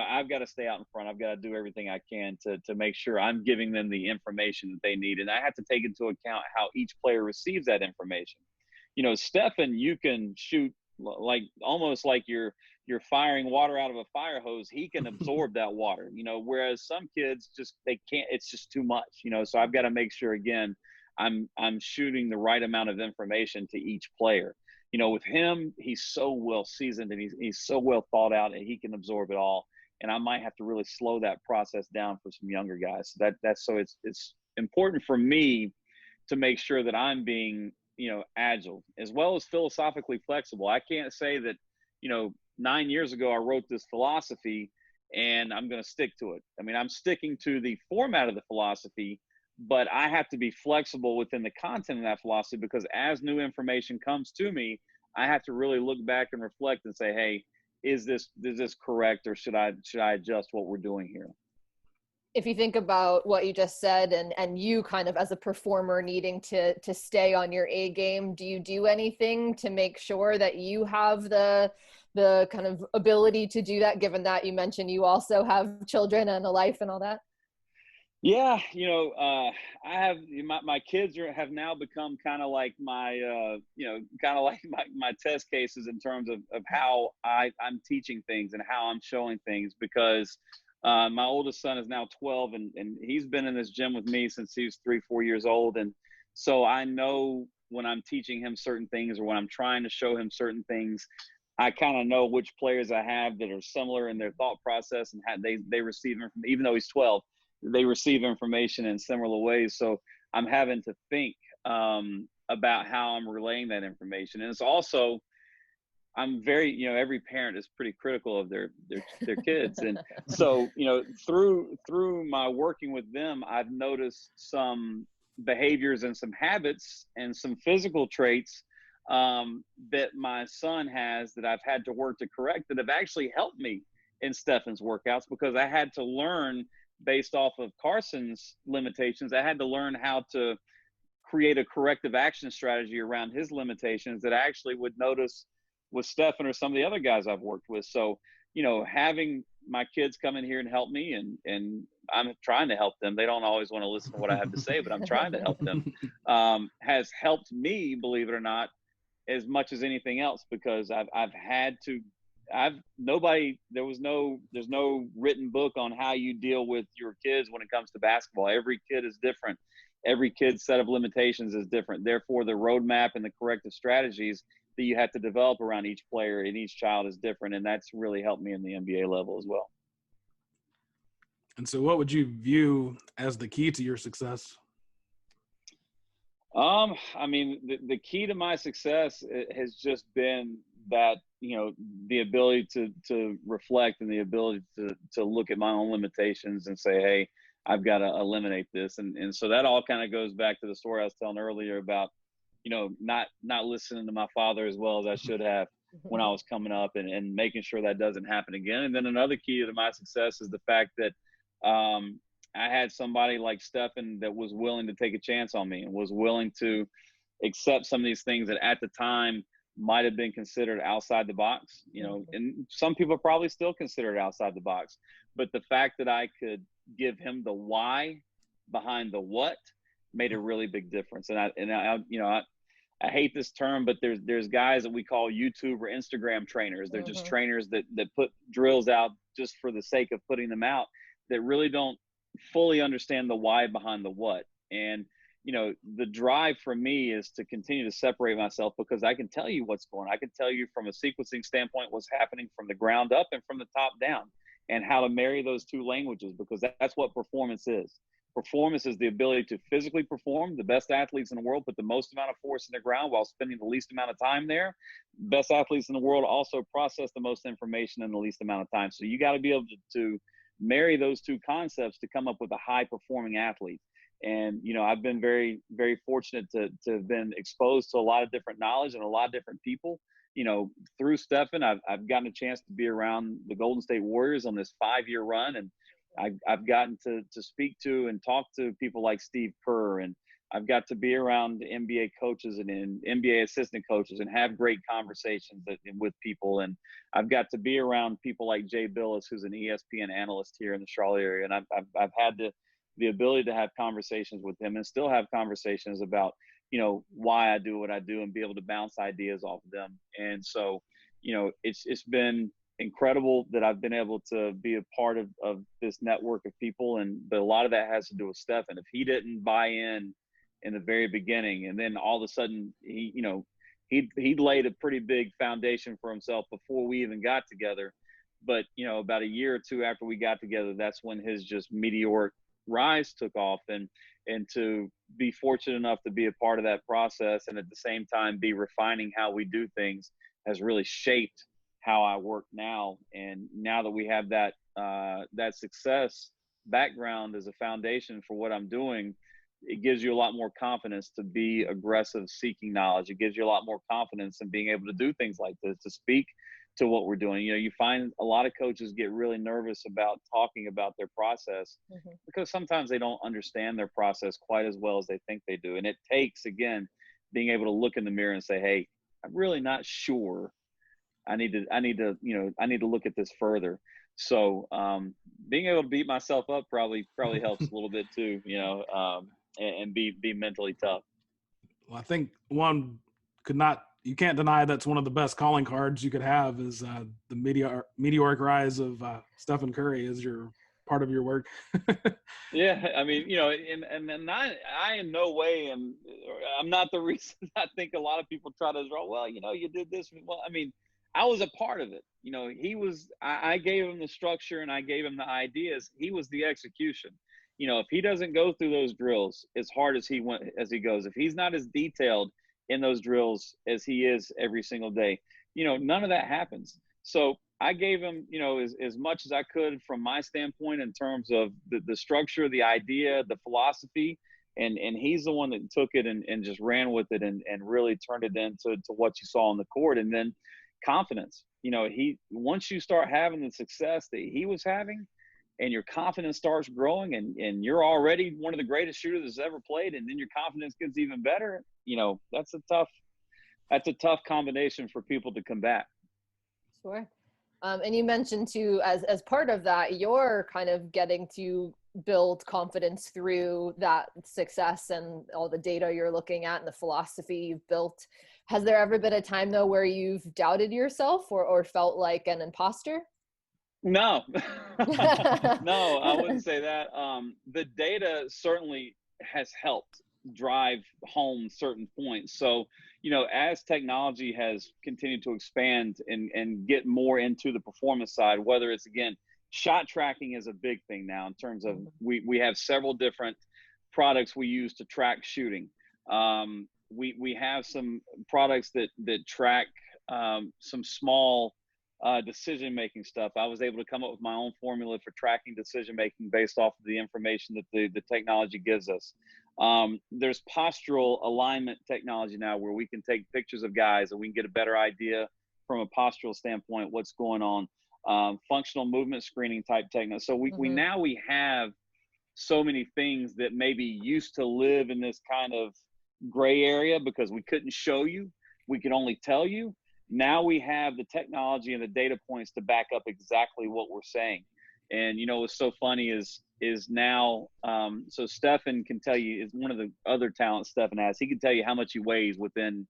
I've got to stay out in front. I've got to do everything I can to make sure I'm giving them the information that they need. And I have to take into account how each player receives that information. Stefan, you can shoot almost like you're firing water out of a fire hose. He can absorb that water, whereas some kids they can't. It's just too much, so I've got to make sure, again, I'm shooting the right amount of information to each player. With him, he's so well seasoned and he's so well thought out and he can absorb it all. And I might have to really slow that process down for some younger guys. So it's important for me to make sure that I'm being, agile as well as philosophically flexible. I can't say that, 9 years ago, I wrote this philosophy and I'm going to stick to it. I mean, I'm sticking to the format of the philosophy, but I have to be flexible within the content of that philosophy because as new information comes to me, I have to really look back and reflect and say, hey, is this correct, or should I adjust what we're doing here? If you think about what you just said and you kind of as a performer needing to stay on your A game, do you do anything to make sure that you have the kind of ability to do that, given that you mentioned you also have children and a life and all that? Yeah, I have my kids have now become kind of like my my test cases in terms of how I'm teaching things and how I'm showing things because my oldest son is now 12 and he's been in this gym with me since he was 3-4 years old. And so I know when I'm teaching him certain things or when I'm trying to show him certain things, I kind of know which players I have that are similar in their thought process and how they receive information. Even though he's 12, they receive information in similar ways. So I'm having to think about how I'm relaying that information. And it's also, I'm very, every parent is pretty critical of their kids. And so, through my working with them, I've noticed some behaviors and some habits and some physical traits that my son has that I've had to work to correct that have actually helped me in Stefan's workouts because I had to learn based off of Carson's limitations. I had to learn how to create a corrective action strategy around his limitations that I actually would notice with Stefan or some of the other guys I've worked with. So, having my kids come in here and help me and I'm trying to help them. They don't always want to listen to what I have to say, but I'm trying to help them, has helped me, believe it or not, as much as anything else, because there's no written book on how you deal with your kids when it comes to basketball. Every kid is different. Every kid's set of limitations is different. Therefore, the roadmap and the corrective strategies that you have to develop around each player and each child is different. And that's really helped me in the NBA level as well. And so what would you view as the key to your success? I mean, the key to my success has just been that, you know, the ability to reflect and the ability to look at my own limitations and say, hey, I've got to eliminate this. And so that all kind of goes back to the story I was telling earlier about, you know, not listening to my father as well as I should have when I was coming up, and making sure that doesn't happen again. And then another key to my success is the fact that I had somebody like Stephen that was willing to take a chance on me and was willing to accept some of these things that at the time might have been considered outside the box, you know, and some people probably still consider it outside the box. But the fact that I could give him the why behind the what made a really big difference. And I you know, I hate this term, but there's guys that we call YouTube or Instagram trainers. They're just trainers that put drills out just for the sake of putting them out, that really don't fully understand the why behind the what. And, you know, the drive for me is to continue to separate myself, because I can tell you what's going on. I can tell you from a sequencing standpoint what's happening from the ground up and from the top down, and how to marry those two languages, because that's what performance is. Performance is the ability to physically perform. The best athletes in the world put the most amount of force in the ground while spending the least amount of time there. Best athletes in the world also process the most information in the least amount of time. So you got to be able to marry those two concepts to come up with a high performing athlete. And, you know, I've been very, very fortunate to have been exposed to a lot of different knowledge and a lot of different people. You know, through Stephen, I've gotten a chance to be around the Golden State Warriors on this 5-year run. And I've gotten to speak to and talk to people like Steve Kerr, and I've got to be around NBA coaches and NBA assistant coaches and have great conversations with people. And I've got to be around people like Jay Billis, who's an ESPN analyst here in the Charlotte area. And I've had the ability to have conversations with him and still have conversations about, you know, why I do what I do and be able to bounce ideas off of them. And so, you know, it's been incredible that I've been able to be a part of this network of people. But a lot of that has to do with Stephen. If he didn't buy in the very beginning, and then all of a sudden he'd laid a pretty big foundation for himself before we even got together. But, you know, about a year or two after we got together, that's when his just meteoric rise took off. And to be fortunate enough to be a part of that process, and at the same time be refining how we do things, has really shaped how I work now. And now that we have that success background as a foundation for what I'm doing, it gives you a lot more confidence to be aggressive seeking knowledge. It gives you a lot more confidence in being able to do things like this, to speak to what we're doing. You know, you find a lot of coaches get really nervous about talking about their process because sometimes they don't understand their process quite as well as they think they do. And it takes, again, being able to look in the mirror and say, hey, I'm really not sure. I need to look at this further. So being able to beat myself up probably helps a little bit too, you know, and be mentally tough. Well, I think you can't deny that's one of the best calling cards you could have is the meteoric rise of Stephen Curry as your part of your work. Yeah, I mean, you know, and I in no way I'm not the reason. I think a lot of people try to draw, well, you know, you did this. Well, I mean, I was a part of it. You know, I gave him the structure and I gave him the ideas. He was the execution. You know, if he doesn't go through those drills as hard as he goes, if he's not as detailed in those drills as he is every single day, you know, none of that happens. So I gave him, you know, as much as I could from my standpoint in terms of the structure, the idea, the philosophy, and he's the one that took it and just ran with it and really turned it into what you saw on the court. And then confidence, you know, once you start having the success that he was having, and your confidence starts growing, and you're already one of the greatest shooters that's ever played, and then your confidence gets even better, you know, that's a tough combination for people to combat. Sure. And you mentioned too, as part of that, you're kind of getting to build confidence through that success and all the data you're looking at and the philosophy you've built. Has there ever been a time though where you've doubted yourself or felt like an imposter? No, no, I wouldn't say that. The data certainly has helped drive home certain points. So, you know, as technology has continued to expand and get more into the performance side, whether it's, again, shot tracking is a big thing now in terms of we have several different products we use to track shooting. We have some products that track some small decision-making stuff. I was able to come up with my own formula for tracking decision-making based off of the information that the technology gives us. There's postural alignment technology now where we can take pictures of guys and we can get a better idea from a postural standpoint what's going on. Functional movement screening type technology. So we have so many things that maybe used to live in this kind of gray area because we couldn't show you, we could only tell you. Now we have the technology and the data points to back up exactly what we're saying. And, you know, what's so funny is now, so Stefan can tell you, is one of the other talents Stefan has. He can tell you how much he weighs within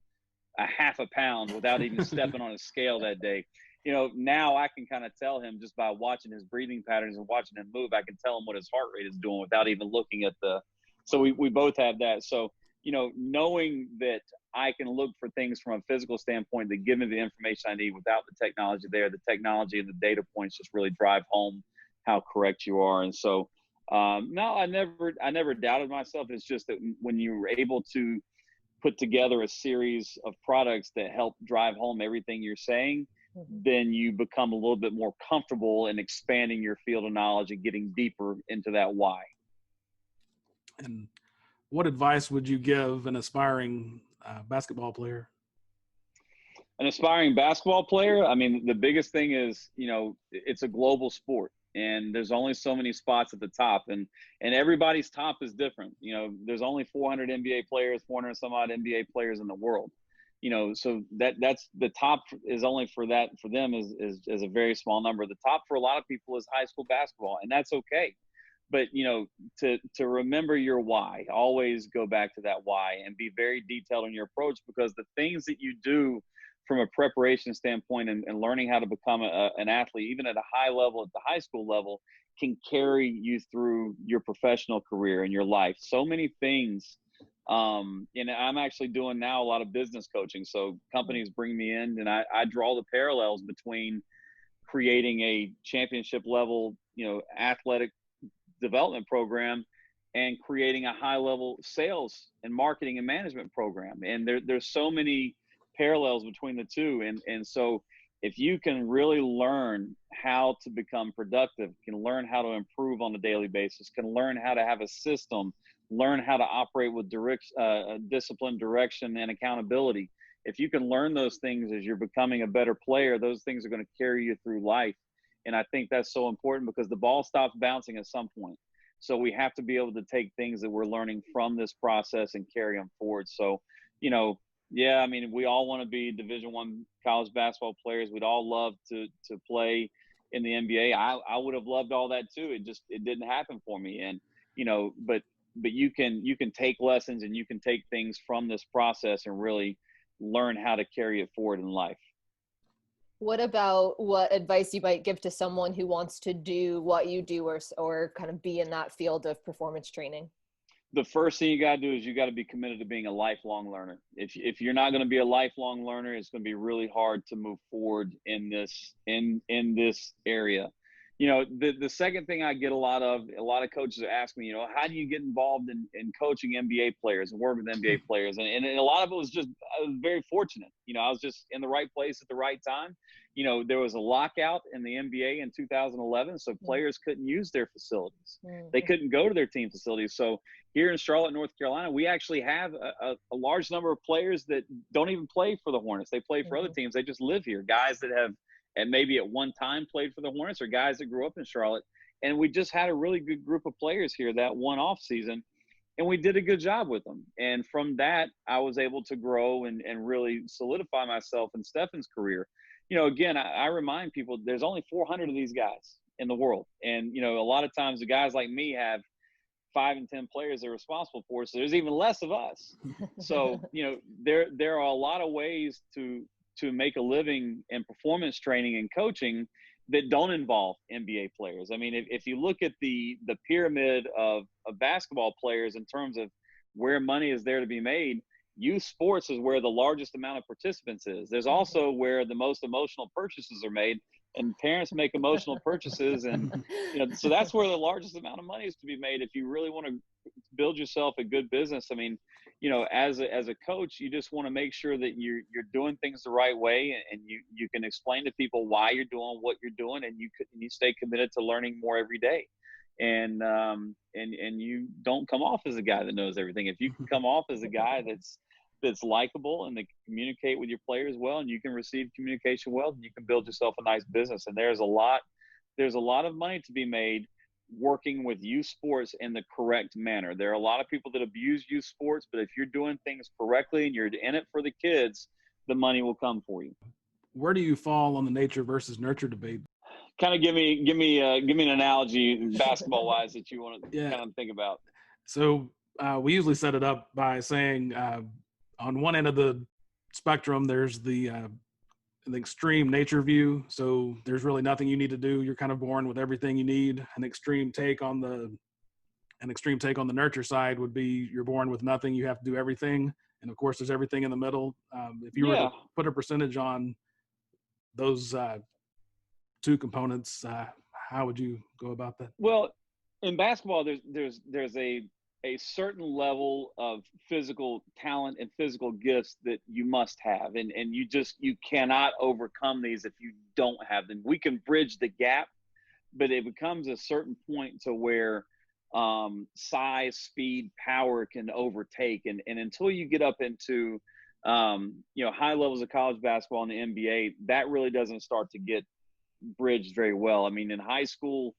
a half a pound without even stepping on a scale that day. You know, now I can kind of tell him just by watching his breathing patterns and watching him move, I can tell him what his heart rate is doing without even looking at so we both have that. So, you know, knowing that I can look for things from a physical standpoint that give me the information I need without the technology there, the technology and the data points just really drive home how correct you are. And so, no, I never doubted myself. It's just that when you were able to put together a series of products that help drive home everything you're saying, then you become a little bit more comfortable in expanding your field of knowledge and getting deeper into that why. And what advice would you give an aspiring basketball player? An aspiring basketball player, I mean, the biggest thing is, you know, it's a global sport and there's only so many spots at the top and everybody's top is different. You know, there's only 400 NBA players, 400 and some odd NBA players in the world. You know, so that's the top is only for them is a very small number. The top for a lot of people is high school basketball, and that's okay. But, you know, to remember your why, always go back to that why and be very detailed in your approach, because the things that you do from a preparation standpoint and learning how to become an athlete, even at a high level, at the high school level, can carry you through your professional career and your life. So many things. And I'm actually doing now a lot of business coaching. So companies bring me in and I draw the parallels between creating a championship level, you know, athletic development program and creating a high level sales and marketing and management program. And there's so many parallels between the two. And so if you can really learn how to become productive, can learn how to improve on a daily basis, can learn how to have a system, learn how to operate with discipline, direction, and accountability. If you can learn those things as you're becoming a better player, those things are going to carry you through life. And I think that's so important because the ball stops bouncing at some point. So we have to be able to take things that we're learning from this process and carry them forward. So, you know, yeah, I mean, we all want to be Division I college basketball players. We'd all love to play in the NBA. I would have loved all that too. It didn't happen for me. And, you know, but you can take lessons and you can take things from this process and really learn how to carry it forward in life. What about what advice you might give to someone who wants to do what you do or kind of be in that field of performance training? The first thing you got to do is you got to be committed to being a lifelong learner. If you're not going to be a lifelong learner, it's going to be really hard to move forward in this area. You know, the second thing I get a lot of coaches ask me, you know, how do you get involved in coaching NBA players and work with NBA players? And a lot of it was just, I was very fortunate. You know, I was just in the right place at the right time. You know, there was a lockout in the NBA in 2011, so players couldn't use their facilities. They couldn't go to their team facilities. So here in Charlotte, North Carolina, we actually have a large number of players that don't even play for the Hornets. They play for other teams. They just live here. Guys that have and maybe at one time played for the Hornets or guys that grew up in Charlotte. And we just had a really good group of players here that one off season, and we did a good job with them. And from that, I was able to grow and really solidify myself in Stefan's career. You know, again, I remind people there's only 400 of these guys in the world. And, you know, a lot of times the guys like me have 5 and 10 players they're responsible for. So there's even less of us. So, you know, there are a lot of ways to make a living in performance training and coaching that don't involve NBA players. I mean, if you look at the pyramid of basketball players in terms of where money is there to be made, youth sports is where the largest amount of participants is. There's also where the most emotional purchases are made, and parents make emotional purchases. And, so that's where the largest amount of money is to be made. If you really want to build yourself a good business, I mean, as a coach, you just want to make sure that you're doing things the right way, and you can explain to people why you're doing what you're doing, and you stay committed to learning more every day. And you don't come off as a guy that knows everything. If you can come off as a guy that's likable and that can communicate with your players well, and you can receive communication well, then you can build yourself a nice business. And there's a lot of money to be made working with youth sports in the correct manner. There are a lot of people that abuse youth sports, but if you're doing things correctly and you're in it for the kids, the money will come for you. Where do you fall on the nature versus nurture debate? Kind of give me an analogy basketball wise that you want to kind of think about. So we usually set it up by saying on one end of the spectrum, there's the extreme nature view. So there's really nothing you need to do. You're kind of born with everything you need. An extreme take on the nurture side would be you're born with nothing. You have to do everything. And of course, there's everything in the middle. If you were to put a percentage on those two components, how would you go about that? Well, in basketball, there's a certain level of physical talent and physical gifts that you must have. And you cannot overcome these if you don't have them. We can bridge the gap, but it becomes a certain point to where size, speed, power can overtake. And until you get up into, high levels of college basketball in the NBA, that really doesn't start to get bridged very well. I mean, in high school,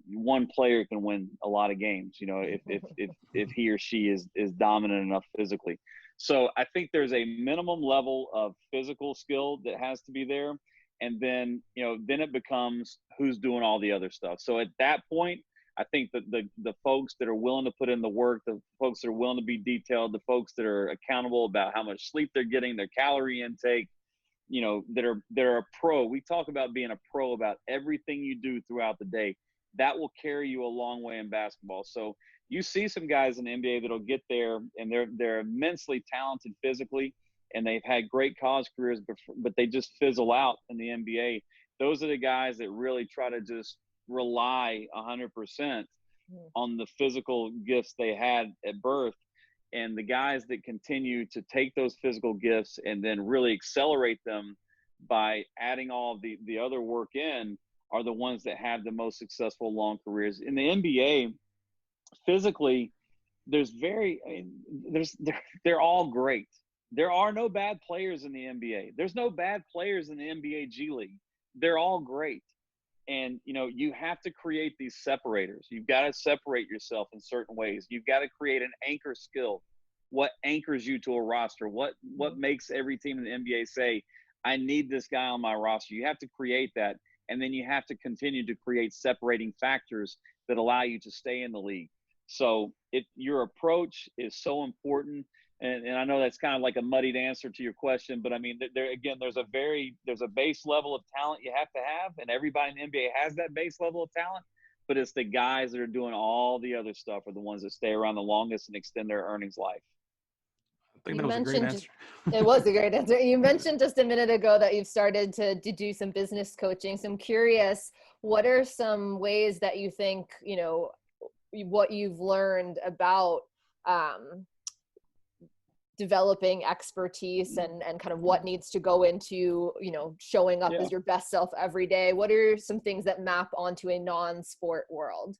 one player can win a lot of games, if he or she is dominant enough physically. So I think there's a minimum level of physical skill that has to be there. And then, then it becomes who's doing all the other stuff. So at that point, I think that the folks that are willing to put in the work, the folks that are willing to be detailed, the folks that are accountable about how much sleep they're getting, their calorie intake, they're a pro. We talk about being a pro about everything you do throughout the day. That will carry you a long way in basketball. So you see some guys in the NBA that'll get there and they're immensely talented physically, and they've had great college careers, but they just fizzle out in the NBA. Those are the guys that really try to just rely 100% on the physical gifts they had at birth. And the guys that continue to take those physical gifts and then really accelerate them by adding all of the other work in are the ones that have the most successful long careers. In the NBA, physically, they're all great. There are no bad players in the NBA. There's no bad players in the NBA G League. They're all great. And, you have to create these separators. You've got to separate yourself in certain ways. You've got to create an anchor skill. What anchors you to a roster? What makes every team in the NBA say, I need this guy on my roster? You have to create that. And then you have to continue to create separating factors that allow you to stay in the league. So your approach is so important. And I know that's kind of like a muddied answer to your question, but I mean, there's a base level of talent you have to have, and everybody in the NBA has that base level of talent, but it's the guys that are doing all the other stuff are the ones that stay around the longest and extend their earnings life. I think that was a great answer. It was a great answer. You mentioned just a minute ago that you've started to do some business coaching. So I'm curious, what are some ways that you think, what you've learned about developing expertise and kind of what needs to go into, showing up as your best self every day? What are some things that map onto a non-sport world?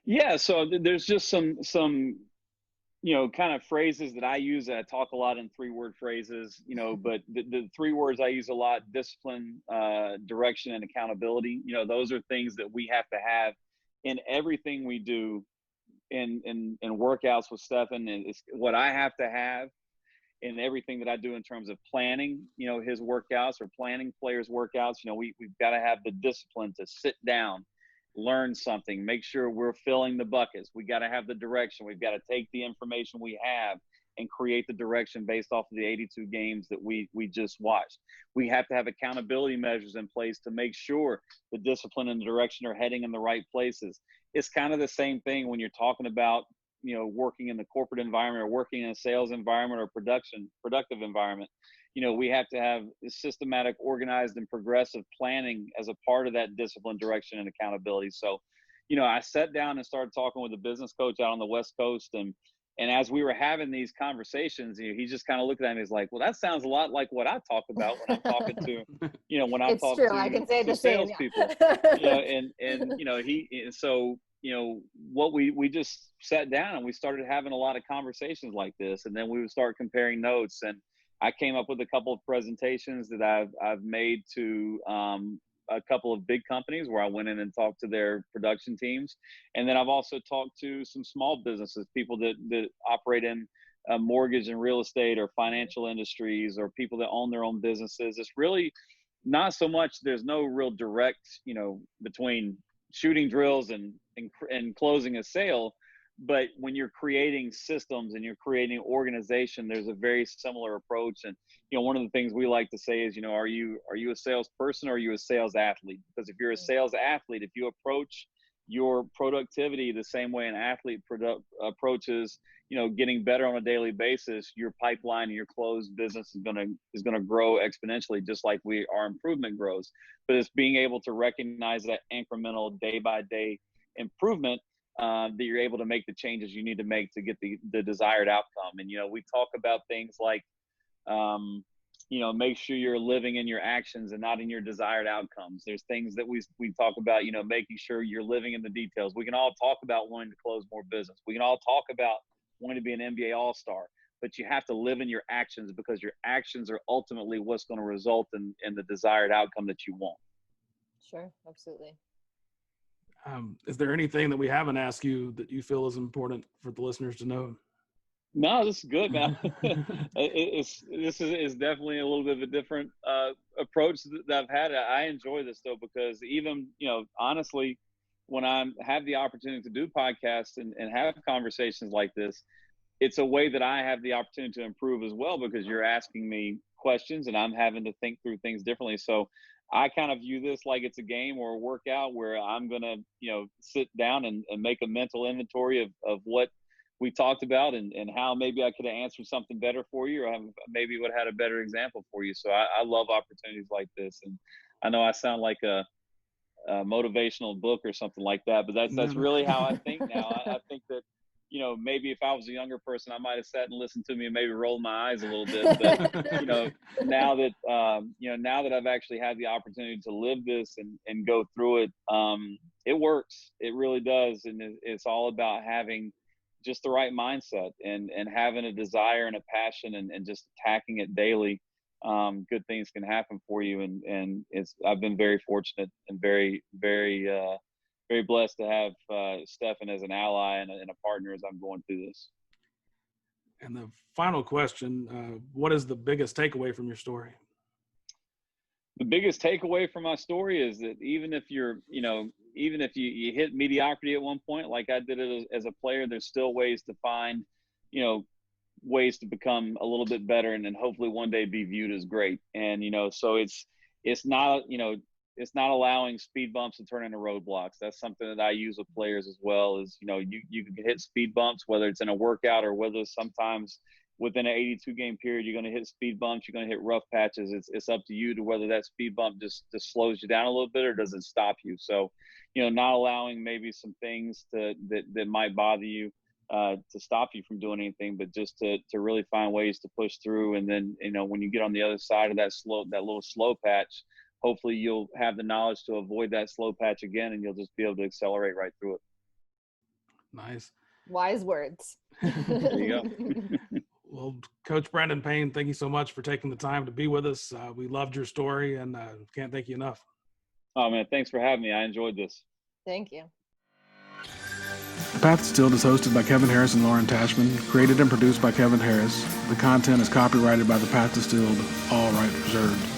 Yeah. So there's just some kind of phrases that I use. I talk a lot in 3-word phrases, but the 3 words I use a lot: discipline, direction, and accountability. Those are things that we have to have in everything we do in workouts with Stefan. And it's what I have to have in everything that I do in terms of planning, his workouts or planning players' workouts. We've got to have the discipline to sit down, learn something, make sure we're filling the buckets. We got to have the direction. We've got to take the information we have and create the direction based off of the 82 games that we just watched. We have to have accountability measures in place to make sure the discipline and the direction are heading in the right places. It's kind of the same thing when you're talking about working in the corporate environment or working in a sales environment or productive environment. We have to have systematic, organized, and progressive planning as a part of that discipline, direction, and accountability. So, I sat down and started talking with a business coach out on the West Coast, and as we were having these conversations, he just kind of looked at me. He's like, "Well, that sounds a lot like what I talk about when I'm talking to, when I talk to, I can say the same. salespeople." What we just sat down and we started having a lot of conversations like this, and then we would start comparing notes. And I came up with a couple of presentations that I've made to a couple of big companies where I went in and talked to their production teams. And then I've also talked to some small businesses, people that operate in mortgage and real estate or financial industries, or people that own their own businesses. It's really not so much, there's no real direct, between shooting drills and closing a sale. But when you're creating systems and you're creating organization, there's a very similar approach. And, one of the things we like to say is, are you a salesperson or are you a sales athlete? Because if you're a sales athlete, if you approach your productivity the same way an athlete approaches, getting better on a daily basis, your pipeline and your closed business is gonna grow exponentially, just like our improvement grows. But it's being able to recognize that incremental day by day improvement, that you're able to make the changes you need to make to get the desired outcome. And, we talk about things like, make sure you're living in your actions and not in your desired outcomes. There's things that we talk about, making sure you're living in the details. We can all talk about wanting to close more business. We can all talk about wanting to be an NBA All-Star, but you have to live in your actions, because your actions are ultimately what's going to result in the desired outcome that you want. Sure, absolutely. Is there anything that we haven't asked you that you feel is important for the listeners to know? No, this is good, man. This is definitely a little bit of a different approach that I've had. I enjoy this though, because even, honestly, when I have the opportunity to do podcasts and have conversations like this, it's a way that I have the opportunity to improve as well, because you're asking me questions and I'm having to think through things differently. So I kind of view this like it's a game or a workout where I'm going to, sit down and make a mental inventory of what we talked about and how maybe I could have answered something better for you, or maybe would have had a better example for you. So I love opportunities like this. And I know I sound like a motivational book or something like that, but that's really how I think now. I think that, maybe if I was a younger person, I might have sat and listened to me and maybe rolled my eyes a little bit. But, now that I've actually had the opportunity to live this and go through it, it works. It really does. And it's all about having just the right mindset and having a desire and a passion and just attacking it daily. Good things can happen for you. And I've been very fortunate and very, very, very blessed to have Stefan as an ally and a partner as I'm going through this. And the final question, what is the biggest takeaway from your story? The biggest takeaway from my story is that even if you hit mediocrity at one point, like I did it as a player, there's still ways to find, ways to become a little bit better and then hopefully one day be viewed as great. And, so it's not allowing speed bumps to turn into roadblocks. That's something that I use with players as well. Is, you can hit speed bumps, whether it's in a workout or whether sometimes within an 82 game period, you're going to hit speed bumps, you're going to hit rough patches. It's up to you to whether that speed bump just slows you down a little bit or does it stop you. So, not allowing maybe some things that might bother you to stop you from doing anything, but just to really find ways to push through. And then, when you get on the other side of that little slow patch, hopefully you'll have the knowledge to avoid that slow patch again, and you'll just be able to accelerate right through it. Nice. Wise words. There you go. Well, Coach Brandon Payne, thank you so much for taking the time to be with us. We loved your story and can't thank you enough. Oh, man, thanks for having me. I enjoyed this. Thank you. The Path Distilled is hosted by Kevin Harris and Lauren Tashman, created and produced by Kevin Harris. The content is copyrighted by The Path Distilled, all rights reserved.